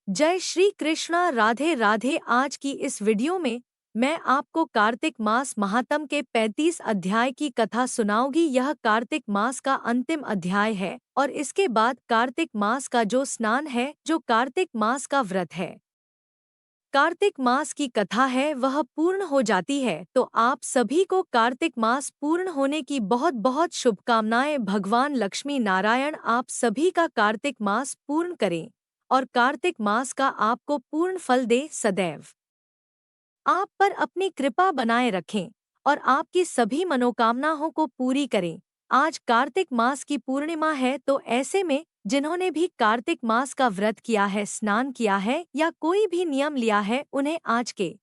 जय श्री कृष्णा, राधे राधे। आज की इस वीडियो में मैं आपको कार्तिक मास महात्म के 35 अध्याय की कथा सुनाऊंगी। यह कार्तिक मास का अंतिम अध्याय है और इसके बाद कार्तिक मास का जो स्नान है, जो कार्तिक मास का व्रत है, कार्तिक मास की कथा है, वह पूर्ण हो जाती है। तो आप सभी को कार्तिक मास पूर्ण होने की बहुत बहुत शुभकामनाएं। भगवान लक्ष्मी नारायण आप सभी का कार्तिक मास पूर्ण करें और कार्तिक मास का आपको पूर्ण फल दे, सदैव आप पर अपनी कृपा बनाए रखें और आपकी सभी मनोकामनाओं को पूरी करें। आज कार्तिक मास की पूर्णिमा है, तो ऐसे में जिन्होंने भी कार्तिक मास का व्रत किया है, स्नान किया है या कोई भी नियम लिया है, उन्हें आज के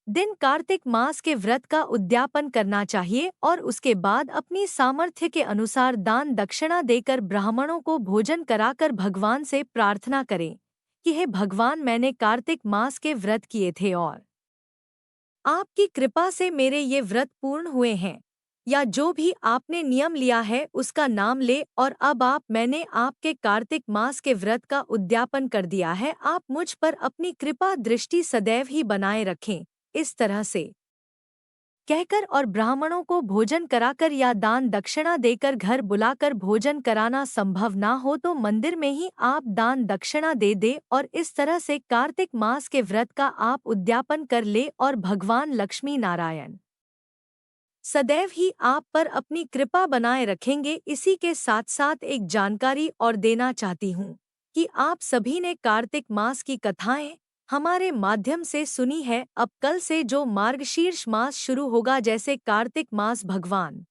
दिन कार्तिक मास के व्रत का उद्यापन करना चाहिए और उसके बाद अपनी सामर्थ्य के अनुसार दान दक्षिणा देकर ब्राह्मणों को भोजन कराकर भगवान से प्रार्थना करें कि हे भगवान, मैंने कार्तिक मास के व्रत किए थे और आपकी कृपा से मेरे ये व्रत पूर्ण हुए हैं, या जो भी आपने नियम लिया है उसका नाम ले और अब मैंने आपके कार्तिक मास के व्रत का उद्यापन कर दिया है। आप मुझ पर अपनी कृपा दृष्टि सदैव ही बनाए रखें। इस तरह से कहकर और ब्राह्मणों को भोजन कराकर या दान दक्षिणा देकर घर बुलाकर भोजन कराना संभव ना हो तो मंदिर में ही आप दान दक्षिणा दे और इस तरह से कार्तिक मास के व्रत का आप उद्यापन कर ले और भगवान लक्ष्मी नारायण सदैव ही आप पर अपनी कृपा बनाए रखेंगे। इसी के साथ साथ एक जानकारी और देना चाहती हूँ कि आप सभी ने कार्तिक मास की कथाएं हमारे माध्यम से सुनी है। अब कल से जो मार्गशीर्ष मास शुरू होगा, जैसे कार्तिक मास भगवान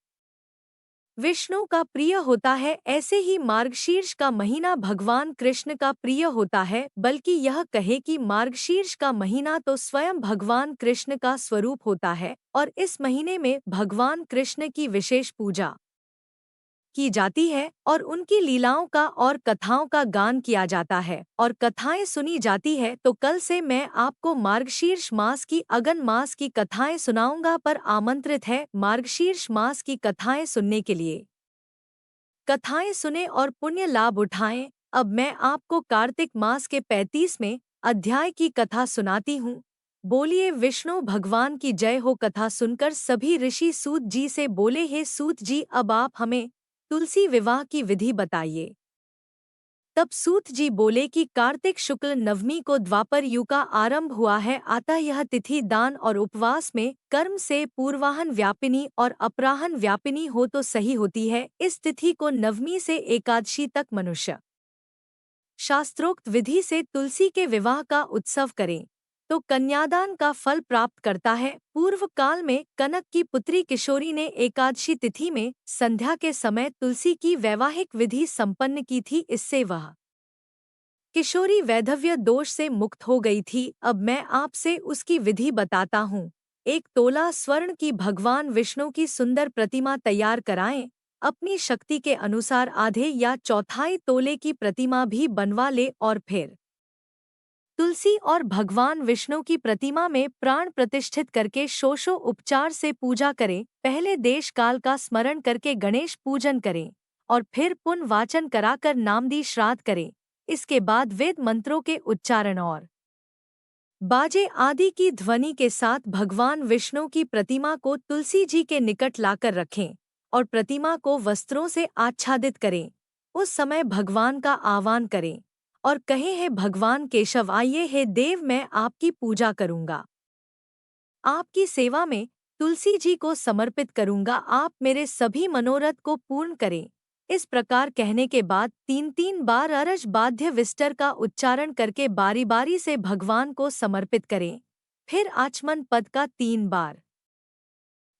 विष्णु का प्रिय होता है, ऐसे ही मार्गशीर्ष का महीना भगवान कृष्ण का प्रिय होता है। बल्कि यह कहे कि मार्गशीर्ष का महीना तो स्वयं भगवान कृष्ण का स्वरूप होता है और इस महीने में भगवान कृष्ण की विशेष पूजा की जाती है और उनकी लीलाओं का और कथाओं का गान किया जाता है और कथाएं सुनी जाती है। तो कल से मैं आपको मार्गशीर्ष मास की, अगन मास की कथाएं सुनाऊंगा, पर आमंत्रित है मार्गशीर्ष मास की कथाएं सुनने के लिए। कथाएं सुने और पुण्य लाभ उठाएं। अब मैं आपको कार्तिक मास के 35वें अध्याय की कथा सुनाती हूँ। बोलिए विष्णु भगवान की जय हो। कथा सुनकर सभी ऋषि सूत जी से बोले, हे सूत जी, अब आप हमें तुलसी विवाह की विधि बताइए। तब सूत जी बोले कि कार्तिक शुक्ल नवमी को द्वापर युग का आरंभ हुआ है, अतः यह तिथि दान और उपवास में कर्म से पूर्वाहन व्यापिनी और अपराहन व्यापिनी हो तो सही होती है। इस तिथि को नवमी से एकादशी तक मनुष्य शास्त्रोक्त विधि से तुलसी के विवाह का उत्सव करें तो कन्यादान का फल प्राप्त करता है। पूर्व काल में कनक की पुत्री किशोरी ने एकादशी तिथि में संध्या के समय तुलसी की वैवाहिक विधि संपन्न की थी। इससे वह किशोरी वैधव्य दोष से मुक्त हो गई थी। अब मैं आपसे उसकी विधि बताता हूँ। 1 तोला स्वर्ण की भगवान विष्णु की सुंदर प्रतिमा तैयार कराएं। अपनी शक्ति के अनुसार आधे या चौथाई तोले की प्रतिमा भी बनवा ले और फिर तुलसी और भगवान विष्णु की प्रतिमा में प्राण प्रतिष्ठित करके षोषो उपचार से पूजा करें। पहले देश काल का स्मरण करके गणेश पूजन करें और फिर पुण्य वाचन कराकर नामदी श्राद्ध करें। इसके बाद वेद मंत्रों के उच्चारण और बाजे आदि की ध्वनि के साथ भगवान विष्णु की प्रतिमा को तुलसी जी के निकट लाकर रखें और प्रतिमा को वस्त्रों से आच्छादित करें। उस समय भगवान का आह्वान करें और कहें, हे भगवान केशव, आइए, हे देव, मैं आपकी पूजा करूंगा, आपकी सेवा में तुलसी जी को समर्पित करूंगा, आप मेरे सभी मनोरथ को पूर्ण करें। इस प्रकार कहने के बाद 3 बार अरज बाध्य विस्टर का उच्चारण करके बारी बारी से भगवान को समर्पित करें। फिर आचमन पद का 3 बार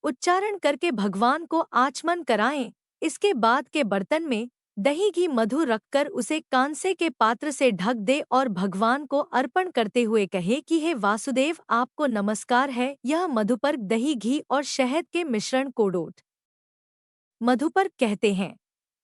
उच्चारण करके भगवान को आचमन कराएं। इसके बाद के बर्तन में दही घी मधु रखकर उसे कांसे के पात्र से ढक दे और भगवान को अर्पण करते हुए कहे कि हे वासुदेव, आपको नमस्कार है। यह मधुपर्क दही घी और शहद के मिश्रण को डोट मधुपर्क कहते हैं।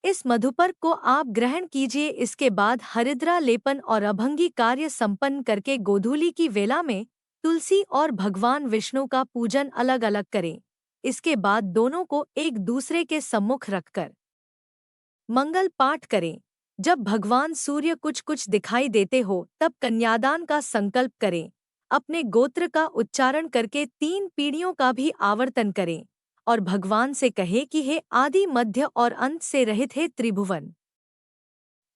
इस मधुपर्क को आप ग्रहण कीजिए। इसके बाद हरिद्रा लेपन और अभंगी कार्य संपन्न करके गोधूली की वेला में तुलसी और भगवान विष्णु का पूजन अलग अलग करें। इसके बाद दोनों को एक दूसरे के सम्मुख रखकर मंगल पाठ करें। जब भगवान सूर्य कुछ कुछ दिखाई देते हो तब कन्यादान का संकल्प करें। अपने गोत्र का उच्चारण करके 3 पीढ़ियों का भी आवर्तन करें और भगवान से कहे कि हे आदि मध्य और अंत से रहित हे त्रिभुवन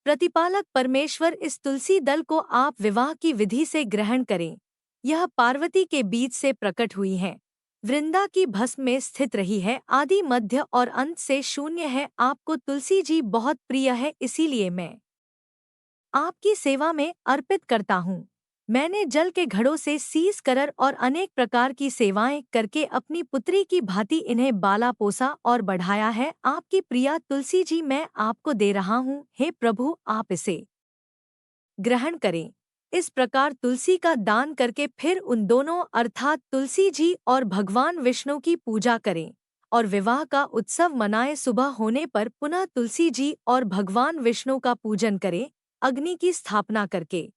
प्रतिपालक परमेश्वर, इस तुलसी दल को आप विवाह की विधि से ग्रहण करें। यह पार्वती के बीच से प्रकट हुई है, वृंदा की भस्म में स्थित रही है, आदि मध्य और अंत से शून्य है। आपको तुलसी जी बहुत प्रिय है, इसीलिए मैं आपकी सेवा में अर्पित करता हूँ। मैंने जल के घड़ों से सीस करर और अनेक प्रकार की सेवाएं करके अपनी पुत्री की भांति इन्हें बाला पोसा और बढ़ाया है। आपकी प्रिया तुलसी जी मैं आपको दे रहा हूँ, हे प्रभु आप इसे ग्रहण करें। इस प्रकार तुलसी का दान करके फिर उन दोनों अर्थात तुलसी जी और भगवान विष्णु की पूजा करें और विवाह का उत्सव मनाएं। सुबह होने पर पुनः तुलसी जी और भगवान विष्णु का पूजन करें, अग्नि की स्थापना करके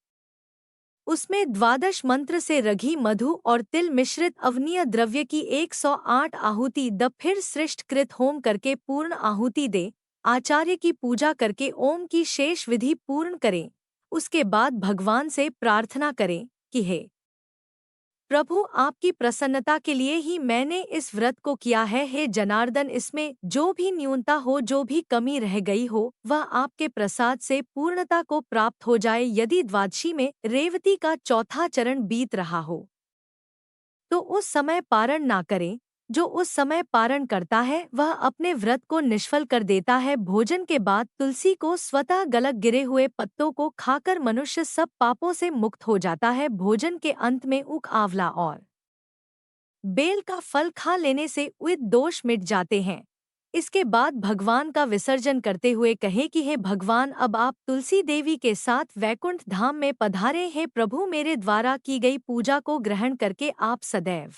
उसमें 12 मंत्र से रघी मधु और तिल मिश्रित अवनीय द्रव्य की 108 आहुति द फिर सृष्ट कृत होम करके पूर्ण आहुति दे। आचार्य की पूजा करके ओम की शेष विधि पूर्ण करें। उसके बाद भगवान से प्रार्थना करें कि हे प्रभु आपकी प्रसन्नता के लिए ही मैंने इस व्रत को किया है। हे जनार्दन, इसमें जो भी न्यूनता हो, जो भी कमी रह गई हो, वह आपके प्रसाद से पूर्णता को प्राप्त हो जाए। यदि द्वादशी में रेवती का चौथा चरण बीत रहा हो तो उस समय पारण ना करें। जो उस समय पारण करता है वह अपने व्रत को निष्फल कर देता है। भोजन के बाद तुलसी को स्वतः गलत गिरे हुए पत्तों को खाकर मनुष्य सब पापों से मुक्त हो जाता है। भोजन के अंत में ऊख, आंवला और बेल का फल खा लेने से उचित दोष मिट जाते हैं। इसके बाद भगवान का विसर्जन करते हुए कहे कि हे भगवान, अब आप तुलसी देवी के साथ वैकुंठ धाम में पधारे। हे प्रभु, मेरे द्वारा की गई पूजा को ग्रहण करके आप सदैव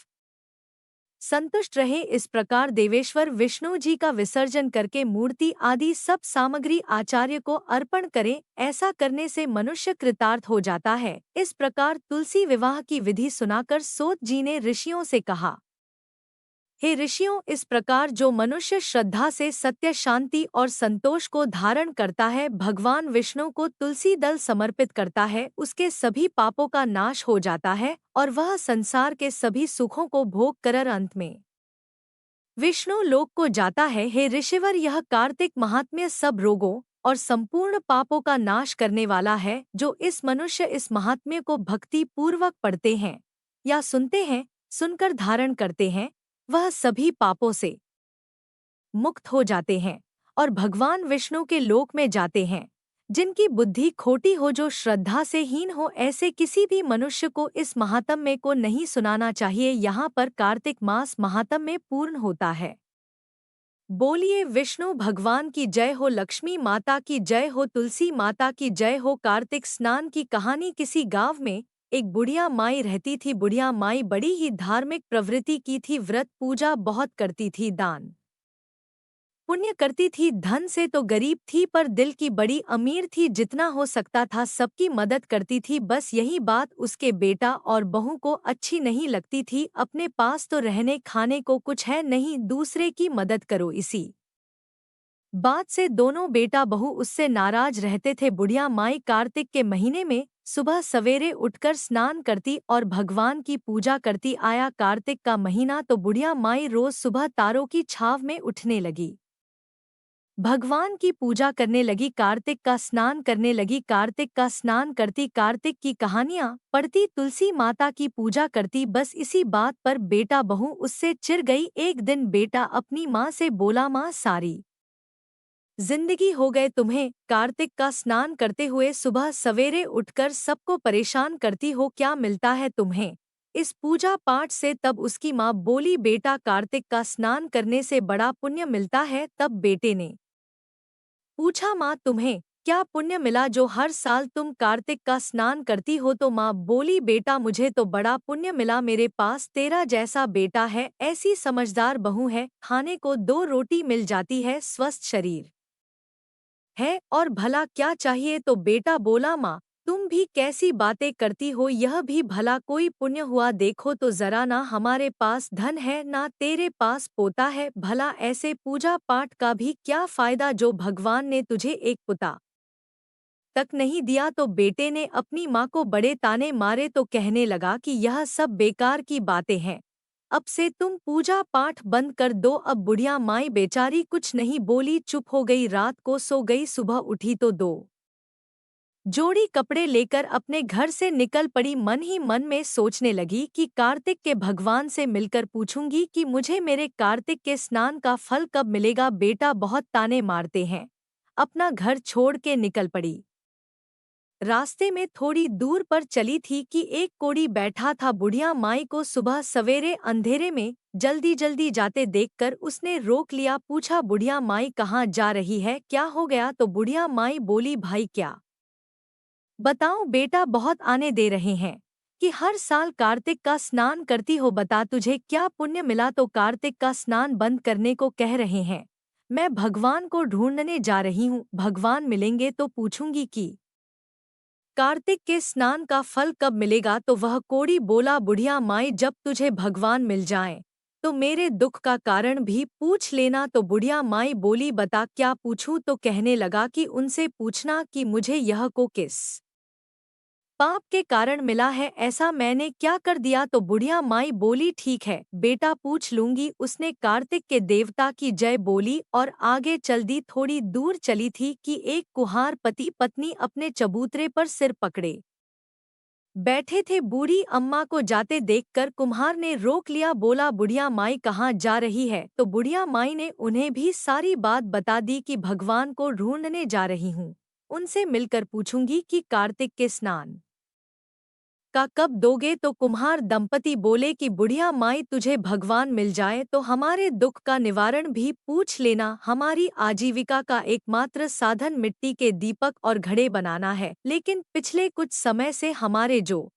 संतुष्ट रहे। इस प्रकार देवेश्वर विष्णु जी का विसर्जन करके मूर्ति आदि सब सामग्री आचार्य को अर्पण करें। ऐसा करने से मनुष्य कृतार्थ हो जाता है। इस प्रकार तुलसी विवाह की विधि सुनाकर सोत जी ने ऋषियों से कहा, हे ऋषियों, इस प्रकार जो मनुष्य श्रद्धा से सत्य, शांति और संतोष को धारण करता है, भगवान विष्णु को तुलसी दल समर्पित करता है, उसके सभी पापों का नाश हो जाता है और वह संसार के सभी सुखों को भोग कर अंत में विष्णु लोक को जाता है। हे ऋषिवर, यह कार्तिक महात्म्य सब रोगों और संपूर्ण पापों का नाश करने वाला है। जो इस मनुष्य इस महात्म्य को भक्ति पूर्वक पढ़ते हैं या सुनते हैं, सुनकर धारण करते हैं, वह सभी पापों से मुक्त हो जाते हैं और भगवान विष्णु के लोक में जाते हैं। जिनकी बुद्धि खोटी हो, जो श्रद्धा से हीन हो, ऐसे किसी भी मनुष्य को इस महात्म्य को नहीं सुनाना चाहिए। यहाँ पर कार्तिक मास महात्म्य पूर्ण होता है। बोलिए विष्णु भगवान की जय हो, लक्ष्मी माता की जय हो, तुलसी माता की जय हो। कार्तिक स्नान की कहानी। किसी गांव में एक बुढ़िया माई रहती थी। बुढ़िया माई बड़ी ही धार्मिक प्रवृत्ति की थी, व्रत पूजा बहुत करती थी, दान पुण्य करती थी। धन से तो गरीब थी पर दिल की बड़ी अमीर थी। जितना हो सकता था सबकी मदद करती थी। बस यही बात उसके बेटा और बहू को अच्छी नहीं लगती थी। अपने पास तो रहने खाने को कुछ है नहीं, दूसरे की मदद करो, इसी बात से दोनों बेटा बहू उससे नाराज रहते थे। बुढ़िया माई कार्तिक के महीने में सुबह सवेरे उठकर स्नान करती और भगवान की पूजा करती। आया कार्तिक का महीना तो बुढ़िया माई रोज सुबह तारों की छाव में उठने लगी, भगवान की पूजा करने लगी, कार्तिक का स्नान करने लगी। कार्तिक का स्नान करती, कार्तिक की कहानियां पढ़ती, तुलसी माता की पूजा करती। बस इसी बात पर बेटा बहू उससे चिढ़ गई। एक दिन बेटा अपनी माँ से बोला, माँ सारी जिंदगी हो गए तुम्हें कार्तिक का स्नान करते हुए, सुबह सवेरे उठकर सबको परेशान करती हो, क्या मिलता है तुम्हें इस पूजा पाठ से? तब उसकी माँ बोली, बेटा कार्तिक का स्नान करने से बड़ा पुण्य मिलता है। तब बेटे ने पूछा, माँ तुम्हें क्या पुण्य मिला जो हर साल तुम कार्तिक का स्नान करती हो? तो माँ बोली, बेटा मुझे तो बड़ा पुण्य मिला, मेरे पास तेरा जैसा बेटा है, ऐसी समझदार बहू है, खाने को 2 रोटी मिल जाती है, स्वस्थ शरीर है, और भला क्या चाहिए? तो बेटा बोला, माँ तुम भी कैसी बातें करती हो, यह भी भला कोई पुण्य हुआ? देखो तो जरा, ना हमारे पास धन है ना तेरे पास पोता है, भला ऐसे पूजा पाठ का भी क्या फायदा जो भगवान ने तुझे एक पुता तक नहीं दिया तो बेटे ने अपनी माँ को बड़े ताने मारे तो कहने लगा कि यह सब बेकार की बातें हैं। अब से तुम पूजा पाठ बंद कर दो। अब बुढ़िया माई बेचारी कुछ नहीं बोली, चुप हो गई। रात को सो गई, सुबह उठी तो दो जोड़ी कपड़े लेकर अपने घर से निकल पड़ी। मन ही मन में सोचने लगी कि कार्तिक के भगवान से मिलकर पूछूंगी कि मुझे मेरे कार्तिक के स्नान का फल कब मिलेगा। बेटा बहुत ताने मारते हैं। अपना घर छोड़ के निकल पड़ी। रास्ते में थोड़ी दूर पर चली थी कि एक कोढ़ी बैठा था। बुढ़िया माई को सुबह सवेरे अंधेरे में जल्दी जल्दी जाते देखकर उसने रोक लिया। पूछा, बुढ़िया माई कहाँ जा रही है, क्या हो गया? तो बुढ़िया माई बोली, भाई क्या बताऊं बेटा, बहुत आने दे रहे हैं कि हर साल कार्तिक का स्नान करती हो। बता तुझे क्या पुण्य मिला? तो कार्तिक का स्नान बंद करने को कह रहे हैं। मैं भगवान को ढूंढने जा रही हूँ, भगवान मिलेंगे तो पूछूंगी कि कार्तिक के स्नान का फल कब मिलेगा। तो वह कोढ़ी बोला, बुढ़िया माई जब तुझे भगवान मिल जाएं तो मेरे दुख का कारण भी पूछ लेना। तो बुढ़िया माई बोली, बता क्या पूछूं? तो कहने लगा कि उनसे पूछना कि मुझे यह को किस पाप के कारण मिला है, ऐसा मैंने क्या कर दिया? तो बुढ़िया माई बोली, ठीक है बेटा पूछ लूंगी। उसने कार्तिक के देवता की जय बोली और आगे चल दी। थोड़ी दूर चली थी कि एक कुम्हार पति पत्नी अपने चबूतरे पर सिर पकड़े बैठे थे। बूढ़ी अम्मा को जाते देखकर कुम्हार ने रोक लिया। बोला, बुढ़िया माई कहाँ जा रही है? तो बुढ़िया माई ने उन्हें भी सारी बात बता दी कि भगवान को ढूंढने जा रही हूँ, उनसे मिलकर पूछूंगी कि कार्तिक के स्नान का कब दोगे? तो कुम्हार दंपति बोले कि बुढ़िया माई तुझे भगवान मिल जाए तो हमारे दुख का निवारण भी पूछ लेना। हमारी आजीविका का एकमात्र साधन मिट्टी के दीपक और घड़े बनाना है, लेकिन पिछले कुछ समय से हमारे जो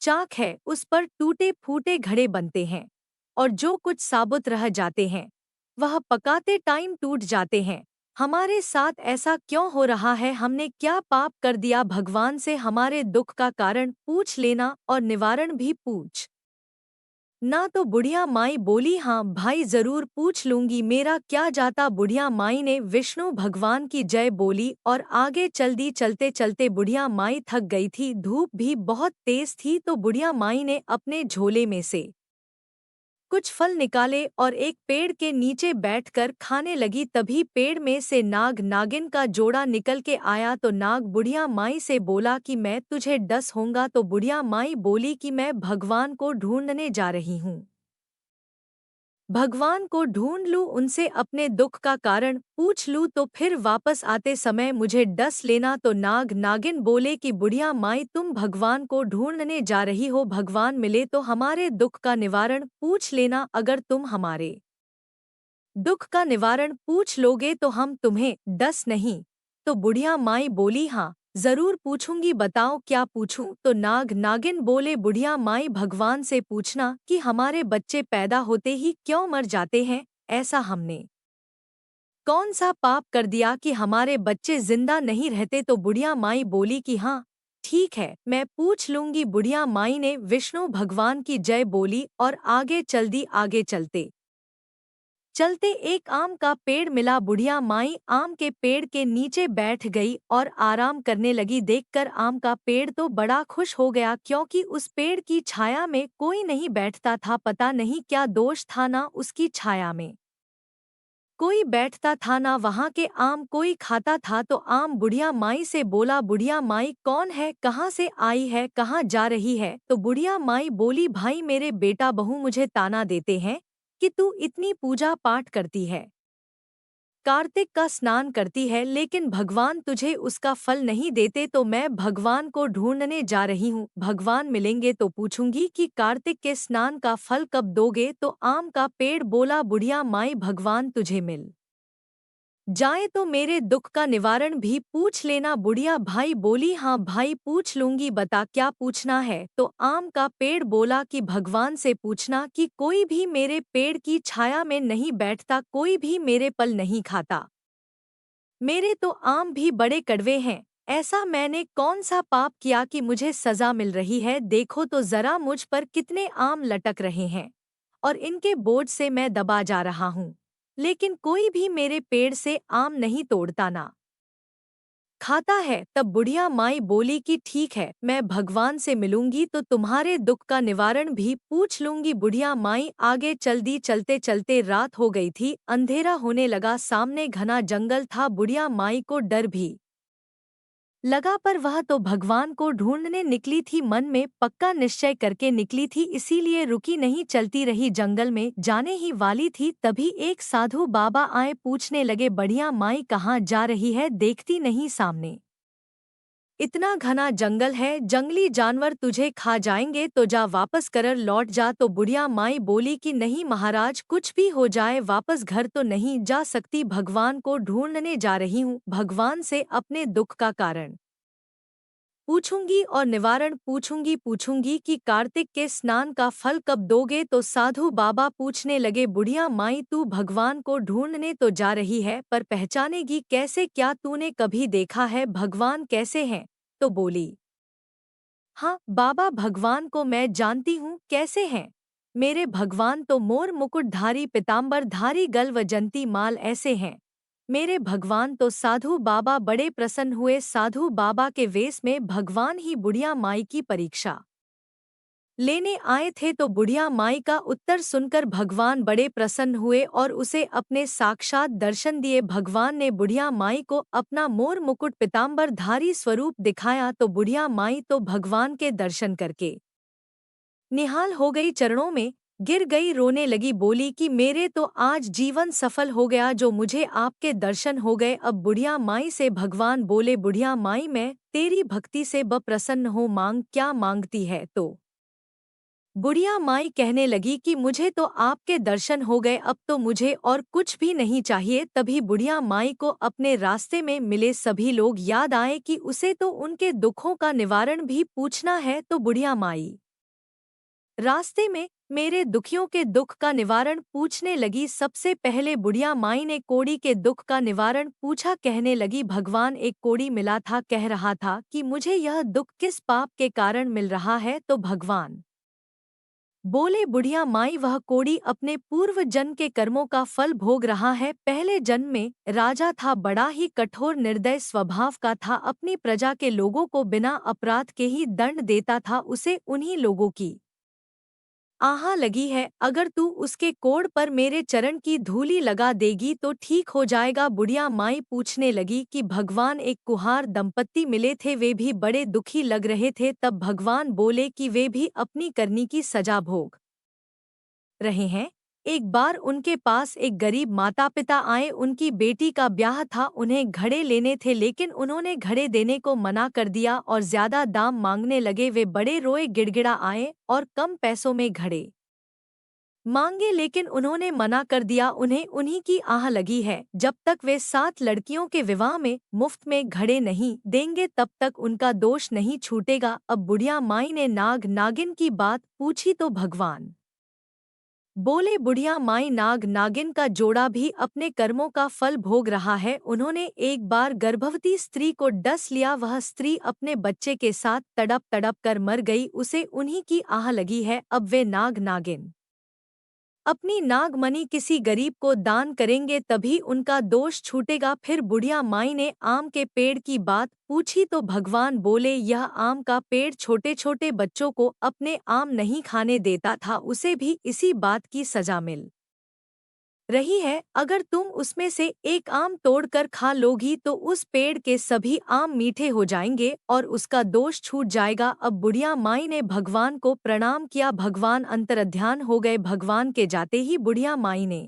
चाक है उस पर टूटे फूटे घड़े बनते हैं और जो कुछ साबुत रह जाते हैं वह पकाते टाइम टूट जाते हैं। हमारे साथ ऐसा क्यों हो रहा है? हमने क्या पाप कर दिया? भगवान से हमारे दुख का कारण पूछ लेना और निवारण भी पूछ ना। तो बुढ़िया माई बोली, हाँ भाई जरूर पूछ लूंगी, मेरा क्या जाता। बुढ़िया माई ने विष्णु भगवान की जय बोली और आगे चल दी। चलते चलते बुढ़िया माई थक गई थी, धूप भी बहुत तेज थी। तो बुढ़िया माई ने अपने झोले में से कुछ फल निकाले और एक पेड़ के नीचे बैठकर खाने लगी। तभी पेड़ में से नाग नागिन का जोड़ा निकल के आया। तो नाग बुढ़िया माई से बोला कि मैं तुझे डस होऊंगा। तो बुढ़िया माई बोली कि मैं भगवान को ढूंढने जा रही हूँ, भगवान को ढूंढ लूं, उनसे अपने दुख का कारण पूछ लूं तो फिर वापस आते समय मुझे डस लेना। तो नाग नागिन बोले कि बुढ़िया माई तुम भगवान को ढूंढने जा रही हो, भगवान मिले तो हमारे दुख का निवारण पूछ लेना। अगर तुम हमारे दुख का निवारण पूछ लोगे तो हम तुम्हें डस नहीं। तो बुढ़िया माई बोली, हाँ जरूर पूछूंगी, बताओ क्या पूछूं? तो नाग नागिन बोले, बुढ़िया माई भगवान से पूछना कि हमारे बच्चे पैदा होते ही क्यों मर जाते हैं, ऐसा हमने कौन सा पाप कर दिया कि हमारे बच्चे जिंदा नहीं रहते? तो बुढ़िया माई बोली कि हाँ ठीक है मैं पूछ लूंगी। बुढ़िया माई ने विष्णु भगवान की जय बोली और आगे चल दी। आगे चलते चलते एक आम का पेड़ मिला। बुढ़िया माई आम के पेड़ के नीचे बैठ गई और आराम करने लगी। देखकर आम का पेड़ तो बड़ा खुश हो गया, क्योंकि उस पेड़ की छाया में कोई नहीं बैठता था। पता नहीं क्या दोष था, ना उसकी छाया में कोई बैठता था, ना वहाँ के आम कोई खाता था। तो आम बुढ़िया माई से बोला, बुढ़िया माई कौन है, कहाँ से आई है, कहाँ जा रही है? तो बुढ़िया माई बोली, भाई मेरे बेटा बहू मुझे ताना देते हैं कि तू इतनी पूजा पाठ करती है, कार्तिक का स्नान करती है, लेकिन भगवान तुझे उसका फल नहीं देते। तो मैं भगवान को ढूंढने जा रही हूँ, भगवान मिलेंगे तो पूछूंगी कि कार्तिक के स्नान का फल कब दोगे? तो आम का पेड़ बोला, बुढ़िया माई भगवान तुझे मिल जाए तो मेरे दुख का निवारण भी पूछ लेना। बुढ़िया भाई बोली, हाँ भाई पूछ लूंगी, बता क्या पूछना है? तो आम का पेड़ बोला कि भगवान से पूछना कि कोई भी मेरे पेड़ की छाया में नहीं बैठता, कोई भी मेरे फल नहीं खाता, मेरे तो आम भी बड़े कड़वे हैं। ऐसा मैंने कौन सा पाप किया कि मुझे सजा मिल रही है? देखो तो जरा मुझ पर कितने आम लटक रहे हैं और इनके बोझ से मैं दबा जा रहा हूँ, लेकिन कोई भी मेरे पेड़ से आम नहीं तोड़ता ना खाता है। तब बुढ़िया माई बोली कि ठीक है, मैं भगवान से मिलूंगी तो तुम्हारे दुख का निवारण भी पूछ लूंगी। बुढ़िया माई आगे चल दी। चलते चलते रात हो गई थी, अंधेरा होने लगा, सामने घना जंगल था। बुढ़िया माई को डर भी लगा, पर वह तो भगवान को ढूंढने निकली थी, मन में पक्का निश्चय करके निकली थी, इसीलिए रुकी नहीं, चलती रही। जंगल में जाने ही वाली थी, तभी एक साधु बाबा आए, पूछने लगे, बढ़िया माई कहाँ जा रही है, देखती नहीं सामने इतना घना जंगल है, जंगली जानवर तुझे खा जाएंगे, तो जा वापस कर लौट जा। तो बुढ़िया माई बोली कि नहीं महाराज, कुछ भी हो जाए वापस घर तो नहीं जा सकती, भगवान को ढूंढने जा रही हूँ, भगवान से अपने दुख का कारण पूछूंगी और निवारण पूछूंगी। पूछूंगी कि कार्तिक के स्नान का फल कब दोगे। तो साधु बाबा पूछने लगे, बुढ़िया माई तू भगवान को ढूंढने तो जा रही है, पर पहचानेगी कैसे, क्या तूने कभी देखा है भगवान कैसे हैं। तो बोली, हाँ बाबा, भगवान को मैं जानती हूँ कैसे हैं। मेरे भगवान तो मोर मुकुटधारी, पीताम्बरधारी, गल वजंती माल ऐसे हैं। मेरे भगवान तो साधु बाबा बड़े प्रसन्न हुए। साधु बाबा के वेश में भगवान ही बुढ़िया माई की परीक्षा लेने आए थे। तो बुढ़िया माई का उत्तर सुनकर भगवान बड़े प्रसन्न हुए और उसे अपने साक्षात दर्शन दिए। भगवान ने बुढ़िया माई को अपना मोर मुकुट पीताम्बरधारी स्वरूप दिखाया। तो बुढ़िया माई तो भगवान के दर्शन करके निहाल हो गई, चरणों में गिर गई, रोने लगी, बोली कि मेरे तो आज जीवन सफल हो गया, जो मुझे आपके दर्शन हो गए। अब बुढ़िया माई से भगवान बोले, बुढ़िया माई मैं तेरी भक्ति से ब प्रसन्न हो, मांग, क्या मांगती है। तो बुढ़िया माई कहने लगी कि मुझे तो आपके दर्शन हो गए, अब तो मुझे और कुछ भी नहीं चाहिए। तभी बुढ़िया माई को अपने रास्ते में मिले सभी लोग याद आए कि उसे तो उनके दुखों का निवारण भी पूछना है। तो बुढ़िया माई रास्ते में मेरे दुखियों के दुख का निवारण पूछने लगी। सबसे पहले बुढ़िया माई ने कोढ़ी के दुख का निवारण पूछा। कहने लगी, भगवान एक कोढ़ी मिला था, कह रहा था कि मुझे यह दुख किस पाप के कारण मिल रहा है। तो भगवान बोले, बुढ़िया माई वह कोढ़ी अपने पूर्व जन्म के कर्मों का फल भोग रहा है। पहले जन्म में राजा था, बड़ा ही कठोर निर्दय स्वभाव का था, अपनी प्रजा के लोगों को बिना अपराध के ही दंड देता था। उसे उन्हीं लोगों की आह लगी है, अगर तू उसके कोढ़ पर मेरे चरण की धूलि लगा देगी तो ठीक हो जाएगा। बुढ़िया माई पूछने लगी कि भगवान एक कुहार दंपत्ति मिले थे, वे भी बड़े दुखी लग रहे थे। तब भगवान बोले कि वे भी अपनी करनी की सजा भोग रहे हैं। एक बार उनके पास एक गरीब माता पिता आए, उनकी बेटी का ब्याह था, उन्हें घड़े लेने थे, लेकिन उन्होंने घड़े देने को मना कर दिया और ज्यादा दाम मांगने लगे। वे बड़े रोए, गिड़गिड़ा आए और कम पैसों में घड़े मांगे, लेकिन उन्होंने मना कर दिया। उन्हें उन्हीं की आह लगी है, जब तक वे 7 लड़कियों के विवाह में मुफ्त में घड़े नहीं देंगे तब तक उनका दोष नहीं छूटेगा। अब बुढ़िया माई ने नाग नागिन की बात पूछी तो भगवान बोले, बुढ़िया माई नाग नागिन का जोड़ा भी अपने कर्मों का फल भोग रहा है। उन्होंने एक बार गर्भवती स्त्री को डस लिया, वह स्त्री अपने बच्चे के साथ तड़प तड़प कर मर गई, उसे उन्हीं की आह लगी है। अब वे नाग नागिन अपनी नागमणि किसी गरीब को दान करेंगे तभी उनका दोष छूटेगा। फिर बुढ़िया माई ने आम के पेड़ की बात पूछी तो भगवान बोले, यह आम का पेड़ छोटे छोटे बच्चों को अपने आम नहीं खाने देता था, उसे भी इसी बात की सजा मिल रही है। अगर तुम उसमें से एक आम तोड़कर खा लोगी तो उस पेड़ के सभी आम मीठे हो जाएंगे और उसका दोष छूट जाएगा। अब बुढ़िया माई ने भगवान को प्रणाम किया, भगवान अंतर्ध्यान हो गए। भगवान के जाते ही बुढ़िया माई ने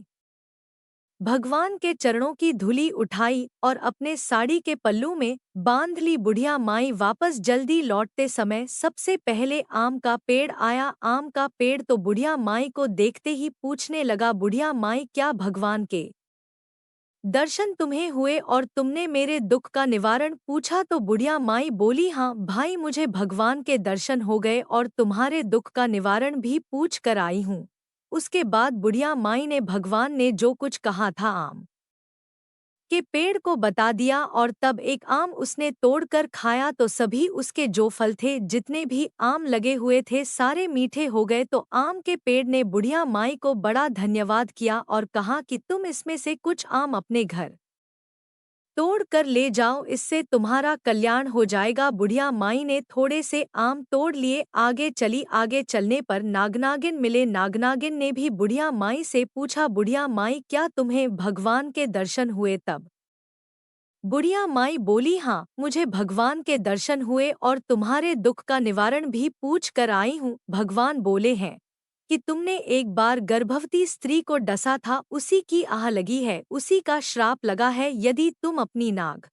भगवान के चरणों की धूली उठाई और अपने साड़ी के पल्लू में बांध ली। बुढ़िया माई वापस जल्दी लौटते समय सबसे पहले आम का पेड़ आया। आम का पेड़ तो बुढ़िया माई को देखते ही पूछने लगा, बुढ़िया माई क्या भगवान के दर्शन तुम्हें हुए और तुमने मेरे दुख का निवारण पूछा। तो बुढ़िया माई बोली, हाँ भाई, मुझे भगवान के दर्शन हो गए और तुम्हारे दुख का निवारण भी पूछ कर आई हूँ। उसके बाद बुढ़िया माई ने भगवान ने जो कुछ कहा था आम के पेड़ को बता दिया और तब एक आम उसने तोड़कर खाया तो सभी उसके जो फल थे, जितने भी आम लगे हुए थे, सारे मीठे हो गए। तो आम के पेड़ ने बुढ़िया माई को बड़ा धन्यवाद किया और कहा कि तुम इसमें से कुछ आम अपने घर तोड़ कर ले जाओ, इससे तुम्हारा कल्याण हो जाएगा। बुढ़िया माई ने थोड़े से आम तोड़ लिए, आगे चली। आगे चलने पर नागनागिन मिले। नागनागिन ने भी बुढ़िया माई से पूछा, बुढ़िया माई क्या तुम्हें भगवान के दर्शन हुए? तब बुढ़िया माई बोली, हाँ, मुझे भगवान के दर्शन हुए और तुम्हारे दुख का निवारण भी पूछ कर आई हूँ। भगवान बोले हैं कि तुमने एक बार गर्भवती स्त्री को डसा था, उसी की आह लगी है, उसी का श्राप लगा है। यदि तुम अपनी नाग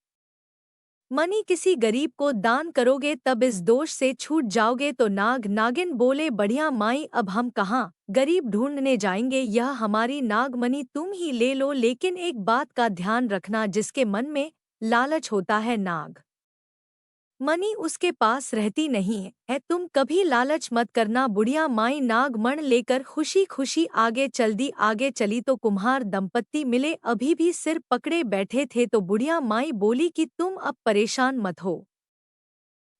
मनी किसी गरीब को दान करोगे तब इस दोष से छूट जाओगे। तो नाग नागिन बोले, बढ़िया माई, अब हम कहाँ गरीब ढूंढने जाएंगे, यह हमारी नागमणि तुम ही ले लो। लेकिन एक बात का ध्यान रखना, जिसके मन में लालच होता है नाग मणि उसके पास रहती नहीं है। तुम कभी लालच मत करना। बुढ़िया माई नागमण लेकर खुशी खुशी आगे चल दी। आगे चली तो कुम्हार दंपत्ति मिले, अभी भी सिर पकड़े बैठे थे। तो बुढ़िया माई बोली कि तुम अब परेशान मत हो,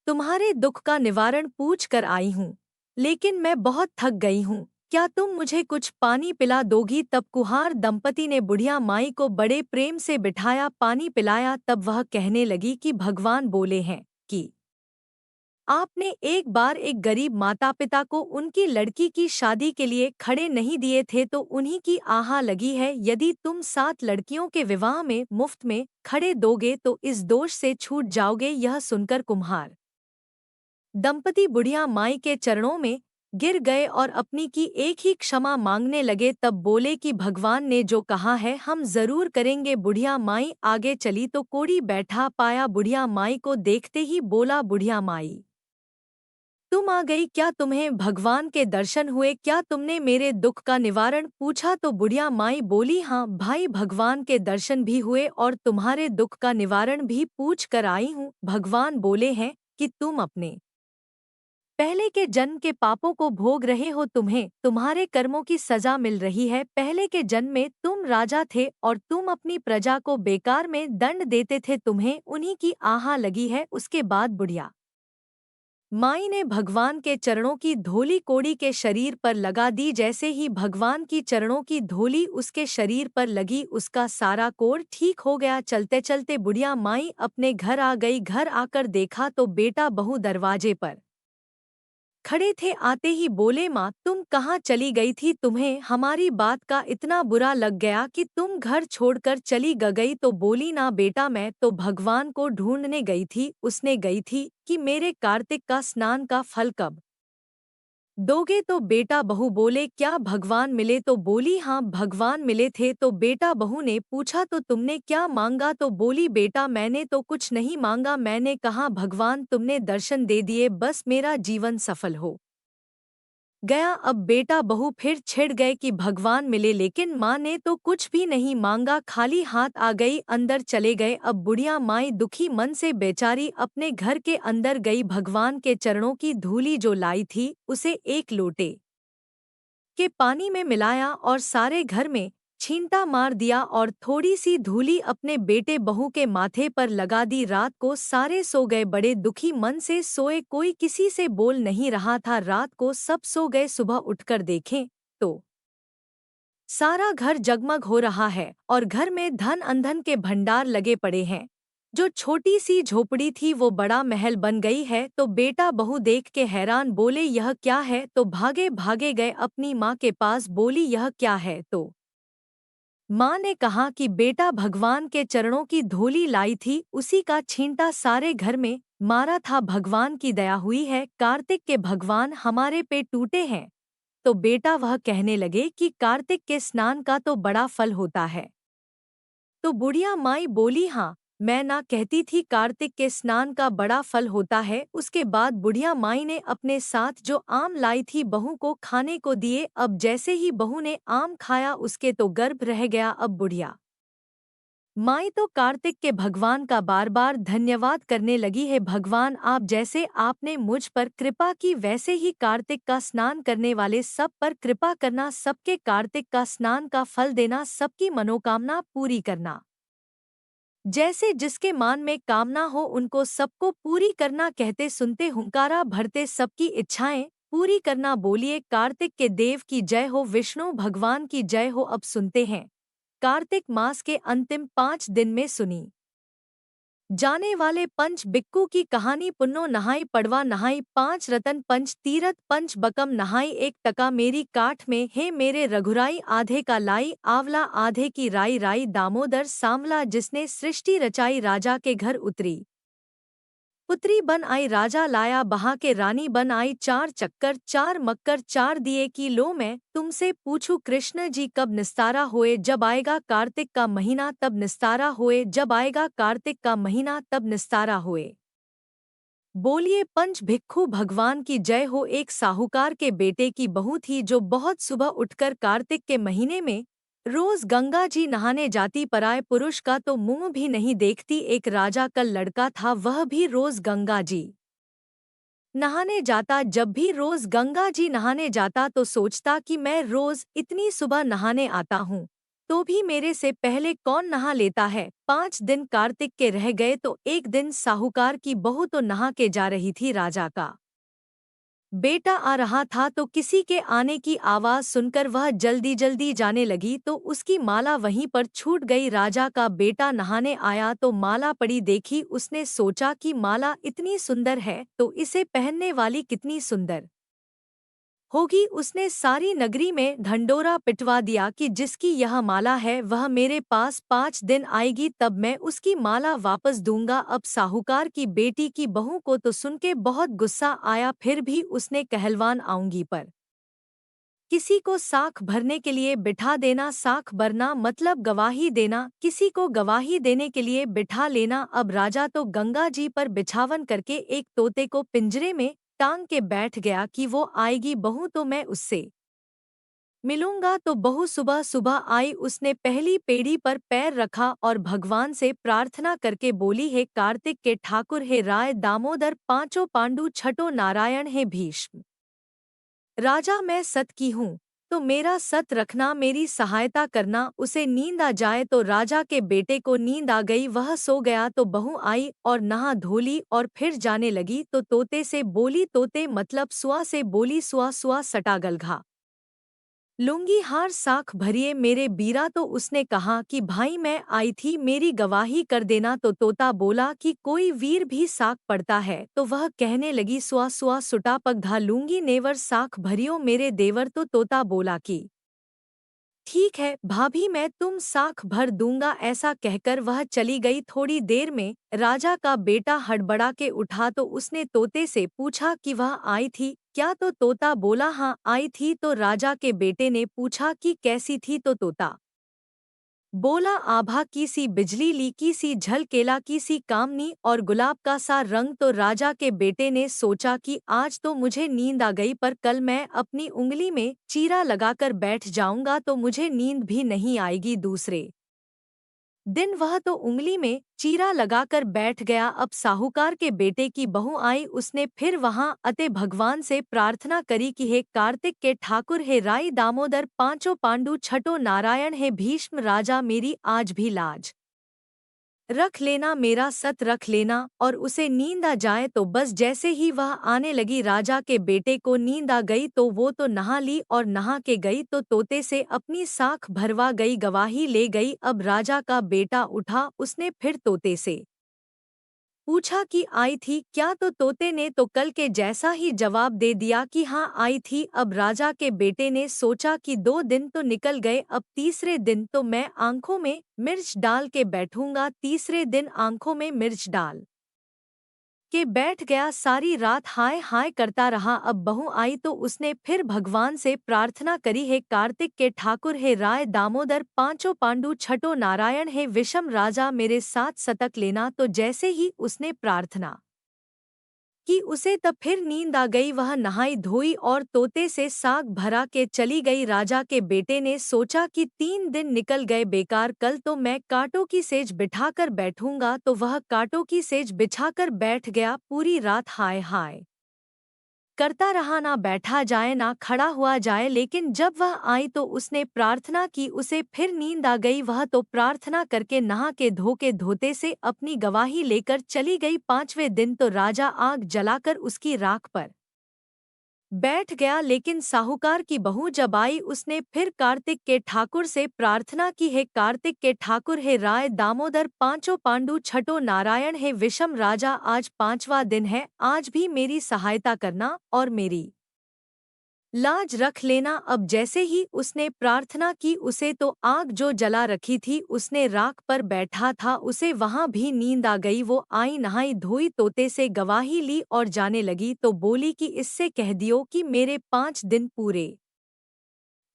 तुम्हारे दुख का निवारण पूछ कर आई हूँ, लेकिन मैं बहुत थक गई हूँ, क्या तुम मुझे कुछ पानी पिला दोगी? तब कुम्हार दंपति ने बुढ़िया माई को बड़े प्रेम से बिठाया, पानी पिलाया। तब वह कहने लगी कि भगवान बोले हैं कि आपने एक बार एक गरीब माता पिता को उनकी लड़की की शादी के लिए खड़े नहीं दिए थे, तो उन्हीं की आह लगी है। यदि तुम 7 लड़कियों के विवाह में मुफ्त में खड़े दोगे तो इस दोष से छूट जाओगे। यह सुनकर कुम्हार दंपति बुढ़िया माई के चरणों में गिर गए और अपनी की एक ही क्षमा मांगने लगे। तब बोले कि भगवान ने जो कहा है हम जरूर करेंगे। बुढ़िया माई आगे चली तो कोढ़ी बैठा पाया बुढ़िया माई को देखते ही बोला, बुढ़िया माई तुम आ गई, क्या तुम्हें भगवान के दर्शन हुए? क्या तुमने मेरे दुख का निवारण पूछा? तो बुढ़िया माई बोली, हाँ भाई, भगवान के दर्शन भी हुए और तुम्हारे दुख का निवारण भी पूछ कर आई हूँ। भगवान बोले हैं कि तुम अपने पहले के जन्म के पापों को भोग रहे हो, तुम्हें तुम्हारे कर्मों की सजा मिल रही है। पहले के जन्म में तुम राजा थे और तुम अपनी प्रजा को बेकार में दंड देते थे, तुम्हें उन्हीं की आह लगी है। उसके बाद बुढ़िया माई ने भगवान के चरणों की धूली कोड़ी के शरीर पर लगा दी। जैसे ही भगवान की चरणों की धूली उसके शरीर पर लगी, उसका सारा कोढ़ ठीक हो गया। चलते चलते बुढ़िया माई अपने घर आ गई। घर आकर देखा तो बेटा बहू दरवाजे पर खड़े थे। आते ही बोले, माँ तुम कहाँ चली गई थी? तुम्हें हमारी बात का इतना बुरा लग गया कि तुम घर छोड़कर चली गई? तो बोली, ना बेटा, मैं तो भगवान को ढूंढने गई थी। उसने गई थी कि मेरे कार्तिक का स्नान का फल कब दोगे? तो बेटा बहू बोले, क्या भगवान मिले? तो बोली, हाँ भगवान मिले थे। तो बेटा बहू ने पूछा, तो तुमने क्या मांगा? तो बोली, बेटा मैंने तो कुछ नहीं मांगा, मैंने कहा भगवान तुमने दर्शन दे दिए, बस मेरा जीवन सफल हो गया। अब बेटा बहू फिर छिड़ गए कि भगवान मिले, लेकिन माँ ने तो कुछ भी नहीं मांगा, खाली हाथ आ गई, अंदर चले गए। अब बुढ़िया माई दुखी मन से बेचारी अपने घर के अंदर गई। भगवान के चरणों की धूली जो लाई थी उसे एक लोटे के पानी में मिलाया और सारे घर में छींटा मार दिया और थोड़ी सी धूली अपने बेटे बहू के माथे पर लगा दी। रात को सारे सो गए, बड़े दुखी मन से सोए, कोई किसी से बोल नहीं रहा था। रात को सब सो गए, सुबह उठकर देखें तो सारा घर जगमग हो रहा है और घर में धन अंधन के भंडार लगे पड़े हैं। जो छोटी सी झोपड़ी थी वो बड़ा महल बन गई है। तो बेटा बहू देख के हैरान, बोले यह क्या है? तो भागे भागे गए अपनी माँ के पास, बोली यह क्या है? तो माँ ने कहा कि बेटा भगवान के चरणों की धूली लाई थी, उसी का छींटा सारे घर में मारा था। भगवान की दया हुई है, कार्तिक के भगवान हमारे पे टूटे हैं। तो बेटा वह कहने लगे कि कार्तिक के स्नान का तो बड़ा फल होता है। तो बुढ़िया माई बोली, हाँ मैं ना कहती थी कार्तिक के स्नान का बड़ा फल होता है। उसके बाद बुढ़िया माई ने अपने साथ जो आम लाई थी बहू को खाने को दिए। अब जैसे ही बहू ने आम खाया उसके तो गर्भ रह गया। अब बुढ़िया माई तो कार्तिक के भगवान का बार बार धन्यवाद करने लगी है, भगवान आप जैसे आपने मुझ पर कृपा की वैसे ही कार्तिक का स्नान करने वाले सब पर कृपा करना, सबके कार्तिक का स्नान का फल देना, सबकी मनोकामना पूरी करना। जैसे जिसके मान में कामना हो उनको सबको पूरी करना, कहते सुनते हुंकारा भरते सबकी इच्छाएं पूरी करना। बोलिए कार्तिक के देव की जय हो, विष्णु भगवान की जय हो। अब सुनते हैं कार्तिक मास के अंतिम 5 दिन में सुनी जाने वाले पंच बिक्कू की कहानी पुन्नो नहाई पड़वा नहाई पांच रतन पंच तीरथ पंच बकम नहाई एक टका मेरी काठ में हे मेरे रघुराई आधे का लाई आंवला आधे की राई राई दामोदर सांवला जिसने सृष्टि रचाई राजा के घर उतरी पुत्री बन आई राजा लाया बहा के रानी बन आई चार चक्कर चार मक्कर चार दिए की लो मैं तुमसे पूछूं कृष्ण जी कब निस्तारा होए जब आएगा कार्तिक का महीना तब निस्तारा होए जब आएगा कार्तिक का महीना तब निस्तारा होए। बोलिए पंच भिक्खू भगवान की जय हो। एक साहूकार के बेटे की बहू थी जो बहुत सुबह उठकर कार्तिक के महीने में रोज गंगा जी नहाने जाती पराए पुरुष का तो मुंह भी नहीं देखती। एक राजा का लड़का था वह भी रोज गंगा जी नहाने जाता। जब भी रोज गंगा जी नहाने जाता तो सोचता कि मैं रोज इतनी सुबह नहाने आता हूँ तो भी मेरे से पहले कौन नहा लेता है। 5 दिन कार्तिक के रह गए तो एक दिन साहूकार की बहू तो नहा के जा रही थी। राजा का बेटा आ रहा था तो किसी के आने की आवाज सुनकर वह जल्दी जल्दी जाने लगी तो उसकी माला वहीं पर छूट गई। राजा का बेटा नहाने आया तो माला पड़ी देखी। उसने सोचा कि माला इतनी सुंदर है तो इसे पहनने वाली कितनी सुंदर होगी। उसने सारी नगरी में ढंडोरा पिटवा दिया कि जिसकी यह माला है वह मेरे पास 5 दिन आएगी तब मैं उसकी माला वापस दूंगा। अब साहूकार की बेटी की बहू को तो सुन के बहुत गुस्सा आया फिर भी उसने कहलवान आऊंगी पर किसी को साख भरने के लिए बिठा देना। साख भरना मतलब गवाही देना, किसी को गवाही देने के लिए बिठा लेना। अब राजा तो गंगा जी पर बिछावन करके एक तोते को पिंजरे में टांग के बैठ गया कि वो आएगी बहू तो मैं उससे मिलूंगा। तो बहू सुबह सुबह आई। उसने पहली पेड़ी पर पैर रखा और भगवान से प्रार्थना करके बोली, हे कार्तिक के ठाकुर, हे राय दामोदर, पांचों पांडु, छठो नारायण, हे भीष्म राजा, मैं सत की हूँ तो मेरा सत रखना, मेरी सहायता करना। उसे नींद आ जाए तो राजा के बेटे को नींद आ गई, वह सो गया तो बहू आई और नहा धोली और फिर जाने लगी तो तोते से बोली, तोते मतलब सुआ से बोली, सुआ सुआ सटा गलघा लूंगी हार साख भरिए मेरे बीरा। तो उसने कहा कि भाई मैं आई थी मेरी गवाही कर देना। तो तोता बोला कि कोई वीर भी साख पड़ता है। तो वह कहने लगी, सुआ सुआ सुटा पगधा लूंगी नेवर साख भरियो मेरे देवर। तो तोता बोला कि ठीक है भाभी, मैं तुम साख भर दूंगा। ऐसा कहकर वह चली गई। थोड़ी देर में राजा का बेटा हड़बड़ा के उठा तो उसने तोते से पूछा कि वह आई थी क्या। तो तोता बोला हाँ आई थी। तो राजा के बेटे ने पूछा कि कैसी थी। तो तोता बोला, आभा की सी, बिजली ली की सी, झलकेला की सी, कामनी और गुलाब का सा रंग। तो राजा के बेटे ने सोचा कि आज तो मुझे नींद आ गई पर कल मैं अपनी उंगली में चीरा लगाकर बैठ जाऊंगा तो मुझे नींद भी नहीं आएगी। दूसरे दिन वह तो उंगली में चीरा लगाकर बैठ गया। अब साहूकार के बेटे की बहू आई। उसने फिर वहां अते भगवान से प्रार्थना करी कि हे कार्तिक के ठाकुर, हे राई दामोदर, पांचों पांडु, छठो नारायण, हे भीष्म राजा, मेरी आज भी लाज रख लेना, मेरा सत रख लेना। और उसे नींद आ जाए तो बस। जैसे ही वह आने लगी राजा के बेटे को नींद आ गई तो वो तो नहा ली और नहा के गई तो तोते से अपनी साख भरवा गई, गवाही ले गई। अब राजा का बेटा उठा, उसने फिर तोते से पूछा कि आई थी क्या। तो तोते ने तो कल के जैसा ही जवाब दे दिया कि हाँ आई थी। अब राजा के बेटे ने सोचा कि 2 दिन तो निकल गए, अब तीसरे दिन तो मैं आंखों में मिर्च डाल के बैठूंगा। तीसरे दिन आंखों में मिर्च डाल के बैठ गया। सारी रात हाय हाय करता रहा। अब बहू आई तो उसने फिर भगवान से प्रार्थना करी, हे कार्तिक के ठाकुर, हे राय दामोदर, पांचों पांडु, छठो नारायण, हे विषम राजा, मेरे साथ सतक लेना। तो जैसे ही उसने प्रार्थना कि उसे तब फिर नींद आ गई। वह नहाई धोई और तोते से साग भरा के चली गई। राजा के बेटे ने सोचा कि 3 दिन निकल गए बेकार, कल तो मैं कांटों की सेज बिठाकर बैठूंगा। तो वह कांटों की सेज बिछाकर बैठ गया। पूरी रात हाय हाय करता रहा, ना बैठा जाए ना खड़ा हुआ जाए। लेकिन जब वह आई तो उसने प्रार्थना की, उसे फिर नींद आ गई। वह तो प्रार्थना करके नहा के धो के धोते से अपनी गवाही लेकर चली गई। 5वें दिन तो राजा आग जलाकर उसकी राख पर बैठ गया। लेकिन साहूकार की बहू जब आई उसने फिर कार्तिक के ठाकुर से प्रार्थना की, हे कार्तिक के ठाकुर, हे राय दामोदर, पांचों पांडु, छठो नारायण, हे विषम राजा, आज 5वां दिन है, आज भी मेरी सहायता करना और मेरी लाज रख लेना। अब जैसे ही उसने प्रार्थना की उसे तो आग जो जला रखी थी उसने राख पर बैठा था उसे वहां भी नींद आ गई। वो आई, नहाई धोई, तोते से गवाही ली और जाने लगी तो बोली कि इससे कह दियो कि मेरे 5 दिन पूरे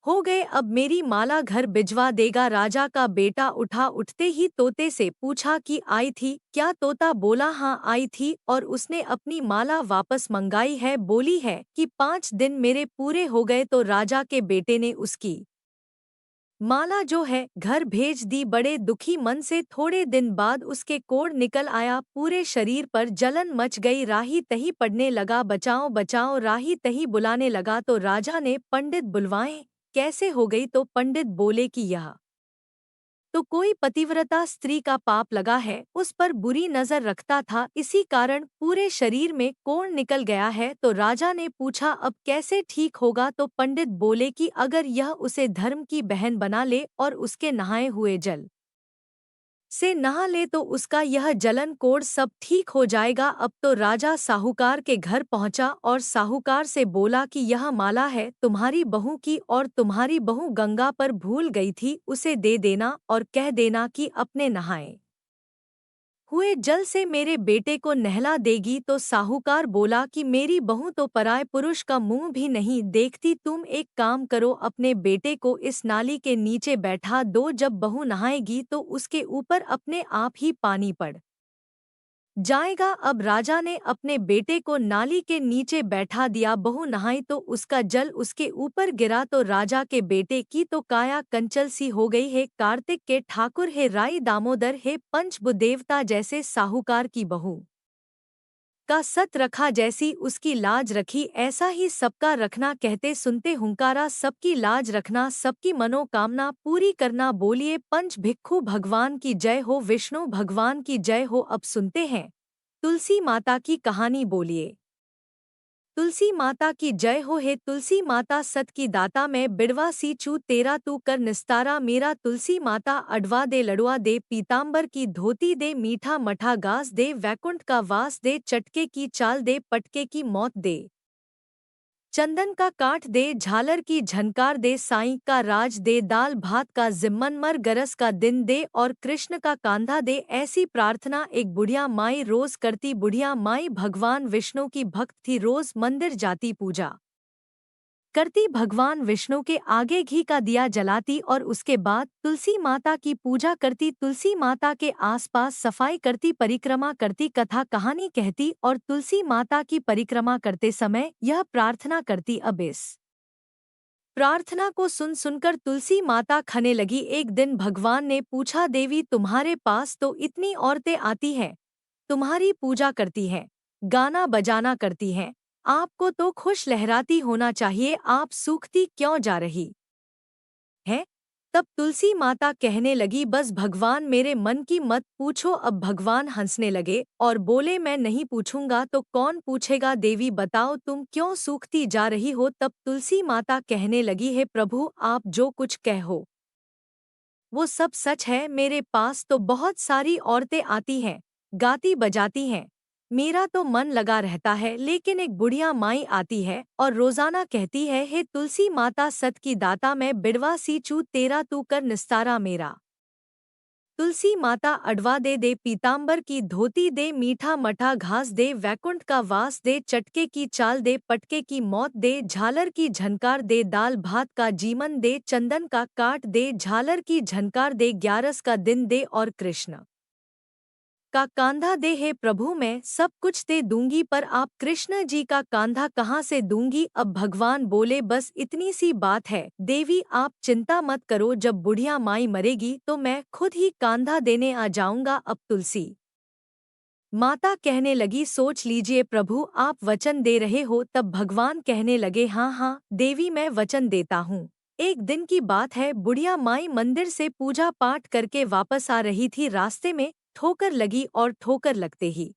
हो गए, अब मेरी माला घर भिजवा देगा। राजा का बेटा उठा, उठते ही तोते से पूछा कि आई थी क्या? तोता बोला हाँ आई थी और उसने अपनी माला वापस मंगाई है। बोली है कि 5 दिन मेरे पूरे हो गए तो राजा के बेटे ने उसकी माला जो है घर भेज दी। बड़े दुखी मन से थोड़े दिन बाद उसके कोढ़ निकल आया, पूरे शरीर पर जलन मच गई, राही तही पड़ने लगा, बचाओ बचाओ, राही तही बुलाने लगा तो राजा ने पंडित बुलवाए, कैसे हो गई? तो पंडित बोले कि यह तो कोई पतिव्रता स्त्री का पाप लगा है, उस पर बुरी नजर रखता था, इसी कारण पूरे शरीर में कोढ़ निकल गया है। तो राजा ने पूछा अब कैसे ठीक होगा? तो पंडित बोले कि अगर यह उसे धर्म की बहन बना ले और उसके नहाए हुए जल से नहा ले तो उसका यह जलन कोढ़ सब ठीक हो जाएगा। अब तो राजा साहूकार के घर पहुंचा और साहूकार से बोला कि यह माला है तुम्हारी बहू की और तुम्हारी बहू गंगा पर भूल गई थी, उसे दे देना और कह देना कि अपने नहाए हुए जल से मेरे बेटे को नहला देगी। तो साहूकार बोला कि मेरी बहू तो पराये पुरुष का मुंह भी नहीं देखती, तुम एक काम करो, अपने बेटे को इस नाली के नीचे बैठा दो, जब बहू नहाएगी तो उसके ऊपर अपने आप ही पानी पड़ जाएगा। अब राजा ने अपने बेटे को नाली के नीचे बैठा दिया, बहू नहाई तो उसका जल उसके ऊपर गिरा तो राजा के बेटे की तो काया कंचल सी हो गई। है कार्तिक के ठाकुर, हे राई दामोदर, हे पंचभूदेवता, जैसे साहूकार की बहू का सत रखा, जैसी उसकी लाज रखी, ऐसा ही सबका रखना। कहते सुनते हुंकारा, सबकी लाज रखना, सबकी मनोकामना पूरी करना। बोलिए पंच भिक्खु भगवान की जय हो, विष्णु भगवान की जय हो। अब सुनते हैं तुलसी माता की कहानी। बोलिए तुलसी माता की जय हो। हे तुलसी माता सत की दाता, मैं बिड़वा सी चू तेरा तू कर निस्तारा मेरा। तुलसी माता अडवा दे, लड़वा दे, पीताम्बर की धोती दे, मीठा मठा गास दे, वैकुंठ का वास दे, चटके की चाल दे, पटके की मौत दे, चंदन का काठ दे, झालर की झनकार दे, साईं का राज दे, दाल भात का जिम्मन, मर गरस का दिन दे और कृष्ण का कांधा दे। ऐसी प्रार्थना एक बुढ़िया माई रोज करती। बुढ़िया माई भगवान विष्णु की भक्त थी, रोज मंदिर जाती, पूजा करती, भगवान विष्णु के आगे घी का दिया जलाती और उसके बाद तुलसी माता की पूजा करती, तुलसी माता के आसपास सफाई करती, परिक्रमा करती, कथा कहानी कहती और तुलसी माता की परिक्रमा करते समय यह प्रार्थना करती। अब इस प्रार्थना को सुन सुनकर तुलसी माता खने लगी। एक दिन भगवान ने पूछा, देवी तुम्हारे पास तो इतनी औरतें आती हैं, तुम्हारी पूजा करती हैं, गाना बजाना करती हैं, आपको तो खुश लहराती होना चाहिए, आप सूखती क्यों जा रही है? तब तुलसी माता कहने लगी, बस भगवान मेरे मन की मत पूछो। अब भगवान हंसने लगे और बोले, मैं नहीं पूछूंगा तो कौन पूछेगा? देवी बताओ तुम क्यों सूखती जा रही हो? तब तुलसी माता कहने लगी, हे प्रभु आप जो कुछ कहो वो सब सच है, मेरे पास तो बहुत सारी औरतें आती हैं, गाती बजाती हैं, मेरा तो मन लगा रहता है, लेकिन एक बुढ़िया माई आती है और रोजाना कहती है, हे तुलसी माता सत की दाता, मैं बिड़वा सी चू तेरा तू कर निस्तारा मेरा। तुलसी माता अडवा दे, दे पीताम्बर की धोती दे, मीठा मठा घास दे, वैकुंठ का वास दे, चटके की चाल दे, पटके की मौत दे, झालर की झनकार दे, दाल भात का जीमन दे, चंदन का काट दे, झालर की झनकार दे, ग्यारस का दिन दे और कृष्ण का कांधा दे। हे प्रभु मैं सब कुछ दे दूंगी, पर आप कृष्ण जी का कांधा कहाँ से दूंगी? अब भगवान बोले, बस इतनी सी बात है देवी, आप चिंता मत करो, जब बुढ़िया माई मरेगी तो मैं खुद ही कांधा देने आ जाऊंगा। अब तुलसी माता कहने लगी, सोच लीजिए प्रभु आप वचन दे रहे हो? तब भगवान कहने लगे, हाँ हाँ देवी मैं वचन देता हूँ। एक दिन की बात है, बुढ़िया माई मंदिर से पूजा पाठ करके वापस आ रही थी, रास्ते में ठोकर लगी और ठोकर लगते ही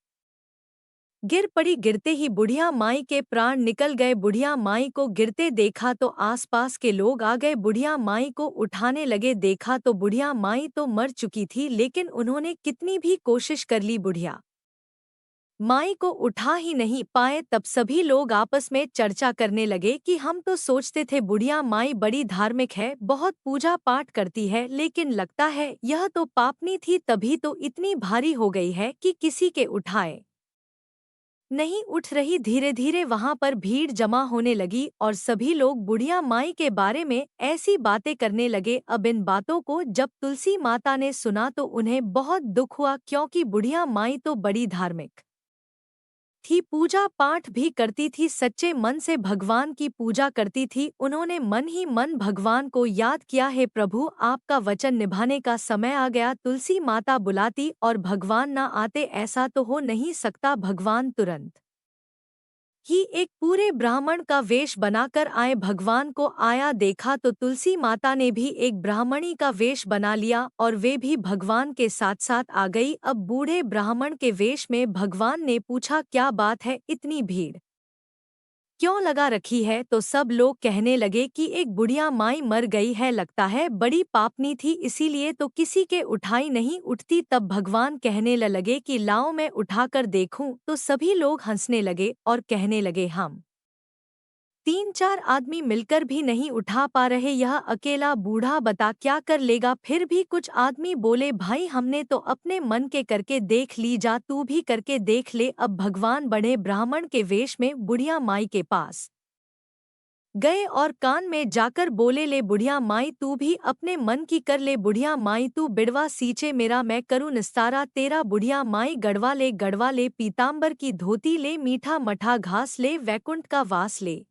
गिर पड़ी। गिरते ही बुढ़िया माई के प्राण निकल गए। बुढ़िया माई को गिरते देखा तो आसपास के लोग आ गए, बुढ़िया माई को उठाने लगे। देखा तो बुढ़िया माई तो मर चुकी थी, लेकिन उन्होंने कितनी भी कोशिश कर ली, बुढ़िया माई को उठा ही नहीं पाए। तब सभी लोग आपस में चर्चा करने लगे कि हम तो सोचते थे बुढ़िया माई बड़ी धार्मिक है, बहुत पूजा पाठ करती है, लेकिन लगता है यह तो पापनी थी, तभी तो इतनी भारी हो गई है कि किसी के उठाए नहीं उठ रही। धीरे धीरे वहां पर भीड़ जमा होने लगी और सभी लोग बुढ़िया माई के बारे में ऐसी बातें करने लगे। अब इन बातों को जब तुलसी माता ने सुना तो उन्हें बहुत दुख हुआ, क्योंकि बुढ़िया माई तो बड़ी धार्मिक थी, पूजा पाठ भी करती थी, सच्चे मन से भगवान की पूजा करती थी। उन्होंने मन ही मन भगवान को याद किया, हे प्रभु, आपका वचन निभाने का समय आ गया। तुलसी माता बुलाती और भगवान ना आते, ऐसा तो हो नहीं सकता। भगवान तुरंत ही एक पूरे ब्राह्मण का वेश बनाकर आए। भगवान को आया देखा तो तुलसी माता ने भी एक ब्राह्मणी का वेश बना लिया और वे भी भगवान के साथ साथ आ गई। अब बूढ़े ब्राह्मण के वेश में भगवान ने पूछा, क्या बात है, इतनी भीड़ क्यों लगा रखी है? तो सब लोग कहने लगे कि एक बुढ़िया माई मर गई है, लगता है बड़ी पापनी थी, इसीलिए तो किसी के उठाई नहीं उठती। तब भगवान कहने लगे कि लाओ मैं उठाकर देखूं। तो सभी लोग हंसने लगे और कहने लगे, हम 3-4 आदमी मिलकर भी नहीं उठा पा रहे, यह अकेला बूढ़ा बता क्या कर लेगा? फिर भी कुछ आदमी बोले, भाई हमने तो अपने मन के करके देख ली, जा तू भी करके देख ले। अब भगवान बड़े ब्राह्मण के वेश में बुढ़िया माई के पास गए और कान में जाकर बोले, ले बुढ़िया माई तू भी अपने मन की कर ले। बुढ़िया माई तू बिड़वा सींचे मेरा, मैं करूँ निस्तारा तेरा। बुढ़िया माई गढ़वा ले पीताम्बर की धोती ले, मीठा मठा घास ले, वैकुंठ का वास ले,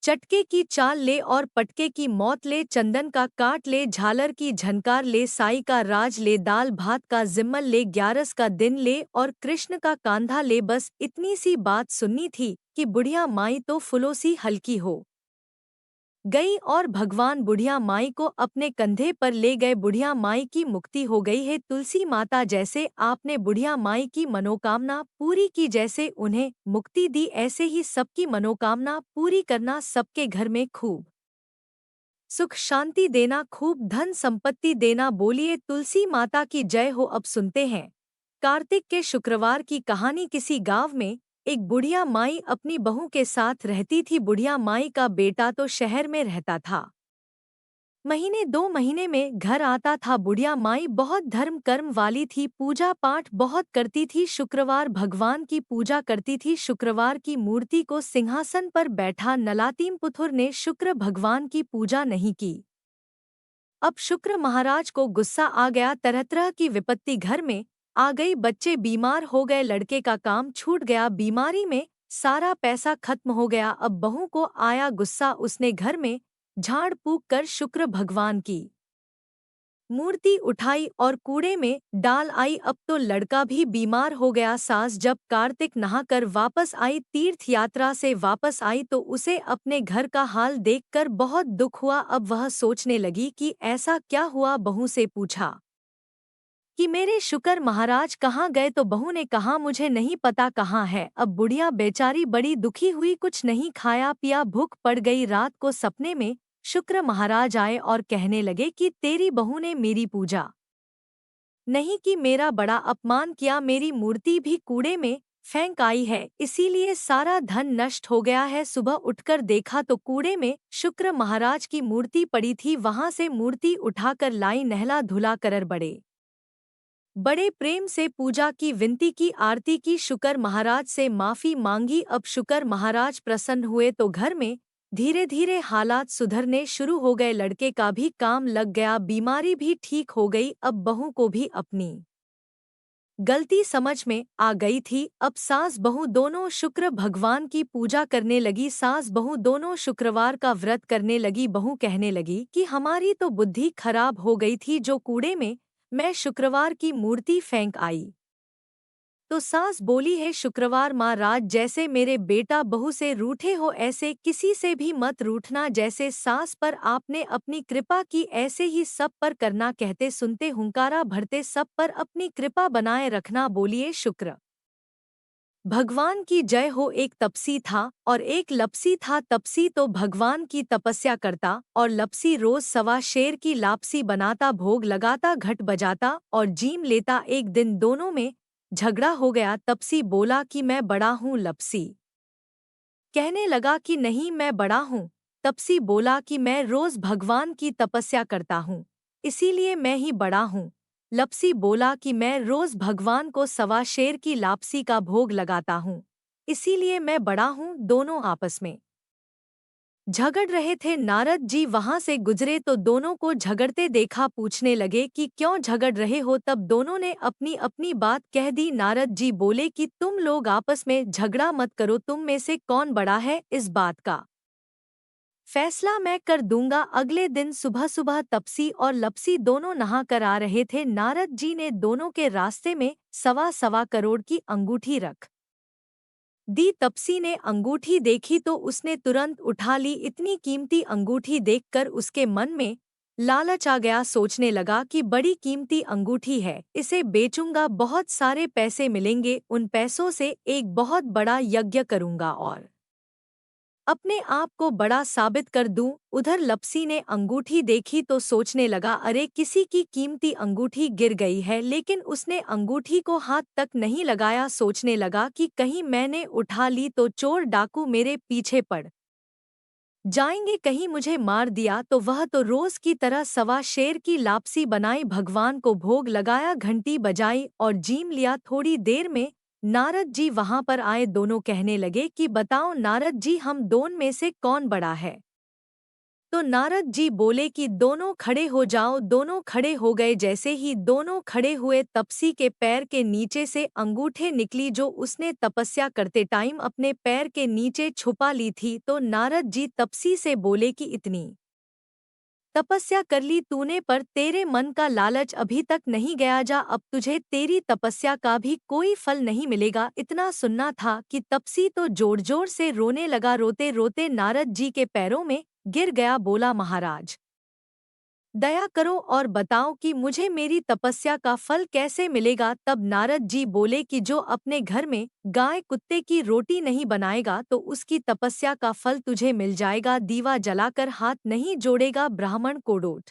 चटके की चाल ले और पटके की मौत ले, चंदन का काट ले, झालर की झनकार ले, साई का राज ले, दाल भात का जिम्मल ले, 11 का दिन ले और कृष्ण का कांधा ले। बस इतनी सी बात सुननी थी कि बुढ़िया माई तो फूलों सी हल्की हो गई और भगवान बुढ़िया माई को अपने कंधे पर ले गए। बुढ़िया माई की मुक्ति हो गई है। तुलसी माता, जैसे आपने बुढ़िया माई की मनोकामना पूरी की, जैसे उन्हें मुक्ति दी, ऐसे ही सबकी मनोकामना पूरी करना, सबके घर में खूब सुख शांति देना, खूब धन संपत्ति देना। बोलिए तुलसी माता की जय हो। अब सुनते हैं कार्तिक के शुक्रवार की कहानी। किसी गांव में एक बुढ़िया माई अपनी बहू के साथ रहती थी। बुढ़िया माई का बेटा तो शहर में रहता था, महीने 2 महीने में घर आता था। बुढ़िया माई बहुत धर्म कर्म वाली थी, पूजा पाठ बहुत करती थी, शुक्रवार भगवान की पूजा करती थी। शुक्रवार की मूर्ति को सिंहासन पर बैठा नलातीम पुथुर ने शुक्र भगवान की पूजा नहीं की। अब शुक्र महाराज को गुस्सा आ गया, तरह तरह की विपत्ति घर में आ गई। बच्चे बीमार हो गए, लड़के का काम छूट गया, बीमारी में सारा पैसा खत्म हो गया। अब बहू को आया गुस्सा, उसने घर में झाड़ फूक कर शुक्र भगवान की मूर्ति उठाई और कूड़े में डाल आई। अब तो लड़का भी बीमार हो गया। सास जब कार्तिक नहाकर वापस आई, तीर्थ यात्रा से वापस आई, तो उसे अपने घर का हाल देखकर बहुत दुख हुआ। अब वह सोचने लगी कि ऐसा क्या हुआ। बहू से पूछा कि मेरे शुक्र महाराज कहाँ गए? तो बहू ने कहा, मुझे नहीं पता कहाँ है। अब बुढ़िया बेचारी बड़ी दुखी हुई, कुछ नहीं खाया पिया, भूख पड़ गई। रात को सपने में शुक्र महाराज आए और कहने लगे कि तेरी बहू ने मेरी पूजा नहीं की, मेरा बड़ा अपमान किया, मेरी मूर्ति भी कूड़े में फेंक आई है, इसीलिए सारा धन नष्ट हो गया है। सुबह उठकर देखा तो कूड़े में शुक्र महाराज की मूर्ति पड़ी थी, वहां से मूर्ति उठाकर लाई, नहला धुला कर बड़े प्रेम से पूजा की, विनती की, आरती की, शुक्र महाराज से माफी मांगी। अब शुक्र महाराज प्रसन्न हुए तो घर में धीरे धीरे हालात सुधरने शुरू हो गए। लड़के का भी काम लग गया, बीमारी भी ठीक हो गई। अब बहू को भी अपनी गलती समझ में आ गई थी। अब सास बहू दोनों शुक्र भगवान की पूजा करने लगी। सास बहू दोनों शुक्रवार का व्रत करने लगी। बहू कहने लगी कि हमारी तो बुद्धि खराब हो गई थी, जो कूड़े में मैं शुक्रवार की मूर्ति फेंक आई। तो सास बोली, है शुक्रवार महाराज, जैसे मेरे बेटा बहू से रूठे हो, ऐसे किसी से भी मत रूठना। जैसे सास पर आपने अपनी कृपा की, ऐसे ही सब पर करना। कहते सुनते हुंकारा भरते सब पर अपनी कृपा बनाए रखना। बोलिए शुक्र भगवान की जय हो। एक तपसी था और एक लपसी था। तपसी तो भगवान की तपस्या करता और लपसी रोज सवा शेर की लापसी बनाता, भोग लगाता, घट बजाता और जीम लेता। एक दिन दोनों में झगड़ा हो गया। तपसी बोला कि मैं बड़ा हूँ। लपसी कहने लगा कि नहीं, मैं बड़ा हूँ। तपसी बोला कि मैं रोज भगवान की तपस्या करता हूँ, इसीलिए मैं ही बड़ा हूँ। लपसी बोला कि मैं रोज भगवान को सवा शेर की लापसी का भोग लगाता हूँ, इसीलिए मैं बड़ा हूँ। दोनों आपस में झगड़ रहे थे। नारद जी वहां से गुजरे तो दोनों को झगड़ते देखा। पूछने लगे कि क्यों झगड़ रहे हो। तब दोनों ने अपनी अपनी बात कह दी। नारद जी बोले कि तुम लोग आपस में झगड़ा मत करो, तुम में से कौन बड़ा है, इस बात का फैसला मैं कर दूंगा। अगले दिन सुबह सुबह तपसी और लपसी दोनों नहा कर आ रहे थे। नारद जी ने दोनों के रास्ते में सवा सवा करोड़ की अंगूठी रख दी। तपसी ने अंगूठी देखी तो उसने तुरंत उठा ली। इतनी कीमती अंगूठी देखकर उसके मन में लालच आ गया। सोचने लगा कि बड़ी कीमती अंगूठी है, इसे बेचूंगा, बहुत सारे पैसे मिलेंगे, उन पैसों से एक बहुत बड़ा यज्ञ करूंगा और अपने आप को बड़ा साबित कर दूं। उधर लपसी ने अंगूठी देखी तो सोचने लगा, अरे किसी की कीमती अंगूठी गिर गई है, लेकिन उसने अंगूठी को हाथ तक नहीं लगाया। सोचने लगा कि कहीं मैंने उठा ली तो चोर डाकू मेरे पीछे पड़ जाएंगे, कहीं मुझे मार दिया तो। वह तो रोज की तरह सवा शेर की लापसी बनाई, भगवान को भोग लगाया, घंटी बजाई और जीम लिया। थोड़ी देर में नारद जी वहां पर आए। दोनों कहने लगे कि बताओ नारद जी, हम दोनों में से कौन बड़ा है। तो नारद जी बोले कि दोनों खड़े हो जाओ। दोनों खड़े हो गए। जैसे ही दोनों खड़े हुए, तपसी के पैर के नीचे से अंगूठे निकली जो उसने तपस्या करते टाइम अपने पैर के नीचे छुपा ली थी। तो नारद जी तपसी से बोले कि इतनी तपस्या कर ली तूने, पर तेरे मन का लालच अभी तक नहीं गया। जा, अब तुझे तेरी तपस्या का भी कोई फल नहीं मिलेगा। इतना सुनना था कि तपसी तो जोर जोर से रोने लगा। रोते रोते नारद जी के पैरों में गिर गया। बोला, महाराज दया करो और बताओ कि मुझे मेरी तपस्या का फल कैसे मिलेगा। तब नारद जी बोले कि जो अपने घर में गाय कुत्ते की रोटी नहीं बनाएगा तो उसकी तपस्या का फल तुझे मिल जाएगा। दीवा जलाकर हाथ नहीं जोड़ेगा, ब्राह्मण को रोट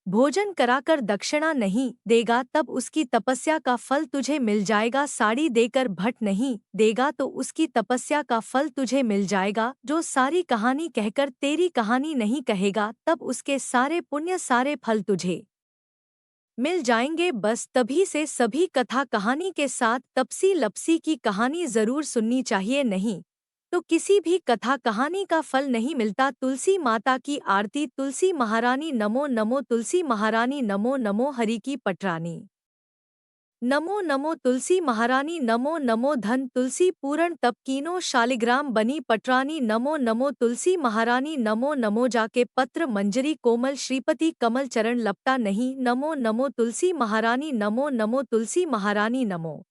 भोजन कराकर दक्षिणा नहीं देगा, तब उसकी तपस्या का फल तुझे मिल जाएगा। साड़ी देकर भट नहीं देगा तो उसकी तपस्या का फल तुझे मिल जाएगा। जो सारी कहानी कहकर तेरी कहानी नहीं कहेगा, तब उसके सारे पुण्य सारे फल तुझे मिल जाएंगे। बस तभी से सभी कथा कहानी के साथ तपसी लपसी की कहानी जरूर सुननी चाहिए, नहीं तो किसी भी कथा कहानी का फल नहीं मिलता। तुलसी माता की आरती। तुलसी महारानी नमो नमो, तुलसी महारानी नमो नमो, हरि की पटरानी नमो नमो, तुलसी महारानी नमो नमो, धन तुलसी पूरण तप कीनो शालिग्राम बनी पटरानी नमो नमो, तुलसी महारानी नमो नमो, जाके पत्र मंजरी कोमल श्रीपति कमल चरण लपटा नहीं नमो नमो, तुलसी महारानी नमो नमो, तुलसी महारानी नमो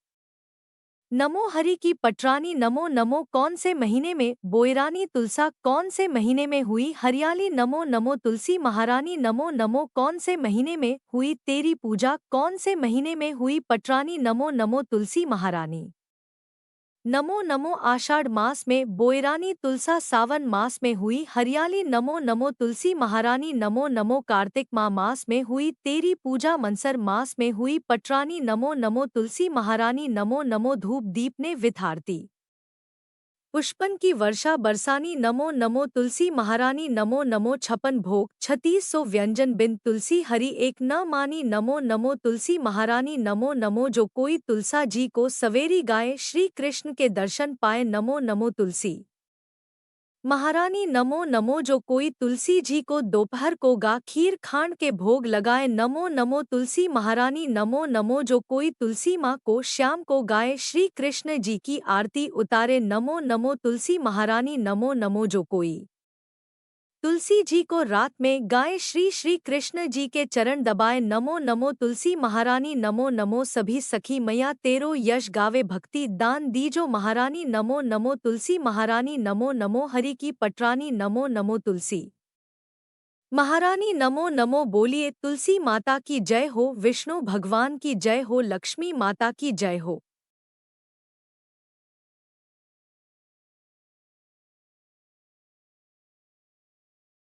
नमो, हरि की पटरानी नमो नमो। कौन से महीने में बोईरानी तुलसा, कौन से महीने में हुई हरियाली नमो नमो, तुलसी महारानी नमो नमो। कौन से महीने में हुई तेरी पूजा, कौन से महीने में हुई पटरानी नमो नमो, तुलसी महारानी नमो नमो। आषाढ़ मास में बोईरानी तुलसा, सावन मास में हुई हरियाली नमो नमो, तुलसी महारानी नमो नमो। कार्तिक मास में हुई तेरी पूजा, मनसर मास में हुई पटरानी नमो नमो, तुलसी महारानी नमो नमो। धूप दीप ने विथ आरती पुष्पन की वर्षा बरसानी नमो नमो, तुलसी महारानी नमो नमो। 56 भोग 3600 व्यंजन बिन तुलसी हरि एक न मानी नमो नमो, तुलसी महारानी नमो नमो। जो कोई तुलसा जी को सवेरी गाए, श्री कृष्ण के दर्शन पाए नमो नमो, तुलसी महारानी नमो नमो। जो कोई तुलसी जी को दोपहर को गा, खीर खांड के भोग लगाए नमो नमो, तुलसी महारानी नमो नमो। जो कोई तुलसी माँ को शाम को गाए, श्री कृष्ण जी की आरती उतारे नमो नमो, तुलसी महारानी नमो नमो। जो कोई तुलसी जी को रात में गाए, श्री श्री कृष्ण जी के चरण दबाए नमो नमो, तुलसी महारानी नमो नमो। सभी सखी मैया तेरो यश गावे, भक्ति दान दीजो महारानी नमो नमो, तुलसी महारानी नमो नमो। हरि की पटरानी नमो नमो, तुलसी महारानी नमो नमो। बोलिए तुलसी माता की जय हो, विष्णु भगवान की जय हो, लक्ष्मी माता की जय हो।